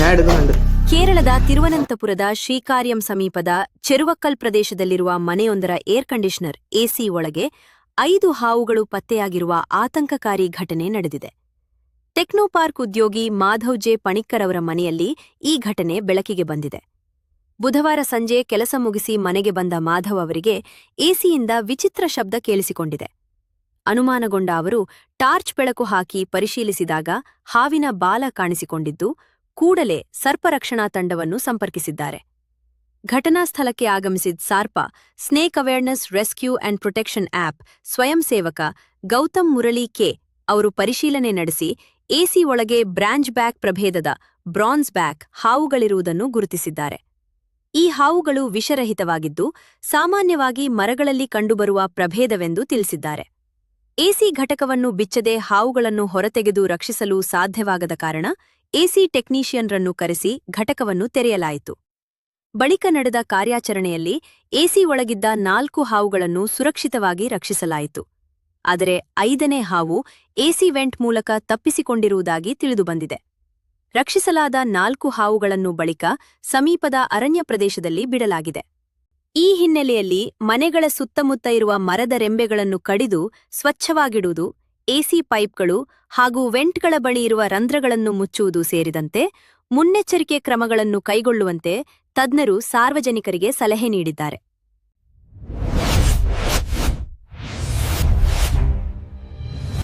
ಕೇರಳದ ತಿರುವನಂತಪುರದ ಶ್ರೀಕಾರ್ಯಂ ಸಮೀಪದ ಚೆರುವಕ್ಕಲ್ ಪ್ರದೇಶದಲ್ಲಿರುವ ಮನೆಯೊಂದರ ಏರ್ ಕಂಡೀಷನರ್ ಎಸಿ ಒಳಗೆ 5 ಹಾವುಗಳು ಪತ್ತೆಯಾಗಿರುವ ಆತಂಕಕಾರಿ ಘಟನೆ ನಡೆದಿದೆ. ಟೆಕ್ನೋಪಾರ್ಕ್ ಉದ್ಯೋಗಿ ಮಾಧವ್ ಜೆ ಪಣಿಕ್ಕರ್ ಅವರ ಮನೆಯಲ್ಲಿ ಈ ಘಟನೆ ಬೆಳಕಿಗೆ ಬಂದಿದೆ. ಬುಧವಾರ ಸಂಜೆ ಕೆಲಸ ಮುಗಿಸಿ ಮನೆಗೆ ಬಂದ ಮಾಧವ್ ಅವರಿಗೆ ಎಸಿಯಿಂದ ವಿಚಿತ್ರ ಶಬ್ದ ಕೇಳಿಸಿಕೊಂಡಿದೆ. ಅನುಮಾನಗೊಂಡ ಅವರು ಟಾರ್ಚ್ ಬೆಳಕು ಹಾಕಿ ಪರಿಶೀಲಿಸಿದಾಗ ಹಾವಿನ ಬಾಲ ಕಾಣಿಸಿಕೊಂಡಿದ್ದು, ಕೂಡಲೇ ಸರ್ಪರಕ್ಷಣಾ ತಂಡವನ್ನು ಸಂಪರ್ಕಿಸಿದ್ದಾರೆ. ಘಟನಾ ಸ್ಥಳಕ್ಕೆ ಆಗಮಿಸಿದ Sarpa snake awareness rescue and protection app ಸ್ವಯಂ ಸೇವಕ ಗೌತಮ್ ಮುರಳಿ ಕೆ ಅವರು ಪರಿಶೀಲನೆ ನಡೆಸಿ ಎಸಿ ಒಳಗೆ ಬ್ರಾಂಚ್ ಬ್ಯಾಕ್ ಪ್ರಭೇದದ ಬ್ರಾನ್ಸ್ ಬ್ಯಾಕ್ ಹಾವುಗಳಿರುವುದನ್ನು ಗುರುತಿಸಿದ್ದಾರೆ. ಈ ಹಾವುಗಳು ವಿಷರಹಿತವಾಗಿದ್ದು, ಸಾಮಾನ್ಯವಾಗಿ ಮರಗಳಲ್ಲಿ ಕಂಡುಬರುವ ಪ್ರಭೇದವೆಂದು ತಿಳಿಸಿದ್ದಾರೆ. ಎಸಿ ಘಟಕವನ್ನು ಬಿಚ್ಚದೆ ಹಾವುಗಳನ್ನು ಹೊರತೆಗೆದು ರಕ್ಷಿಸಲು ಸಾಧ್ಯವಾಗದ ಕಾರಣ ಎಸಿ ಟೆಕ್ನಿಷಿಯನ್ರನ್ನು ಕರೆಸಿ ಘಟಕವನ್ನು ತೆರೆಯಲಾಯಿತು. ಬಳಿಕ ನಡೆದ ಕಾರ್ಯಾಚರಣೆಯಲ್ಲಿ ಎಸಿ ಒಳಗಿದ್ದ 4 ಹಾವುಗಳನ್ನು ಸುರಕ್ಷಿತವಾಗಿ ರಕ್ಷಿಸಲಾಯಿತು. ಆದರೆ 5ನೇ ಹಾವು ಎಸಿ ವೆಂಟ್ ಮೂಲಕ ತಪ್ಪಿಸಿಕೊಂಡಿರುವುದಾಗಿ ತಿಳಿದುಬಂದಿದೆ. ರಕ್ಷಿಸಲಾದ 4 ಹಾವುಗಳನ್ನು ಬಳಿಕ ಸಮೀಪದ ಅರಣ್ಯ ಪ್ರದೇಶದಲ್ಲಿ ಬಿಡಲಾಗಿದೆ. ಈ ಹಿನ್ನೆಲೆಯಲ್ಲಿ ಮನೆಗಳ ಸುತ್ತಮುತ್ತ ಇರುವ ಮರದ ರೆಂಬೆಗಳನ್ನು ಕಡಿದು ಸ್ವಚ್ಛವಾಗಿಡುವುದು, ಎಸಿ ಪೈಪ್ಗಳು ಹಾಗೂ ವೆಂಟ್ಗಳ ಬಳಿ ಇರುವ ರಂಧ್ರಗಳನ್ನು ಮುಚ್ಚುವುದು ಸೇರಿದಂತೆ ಮುನ್ನೆಚ್ಚರಿಕೆ ಕ್ರಮಗಳನ್ನು ಕೈಗೊಳ್ಳುವಂತೆ ತಜ್ಞರು ಸಾರ್ವಜನಿಕರಿಗೆ ಸಲಹೆ ನೀಡಿದ್ದಾರೆ.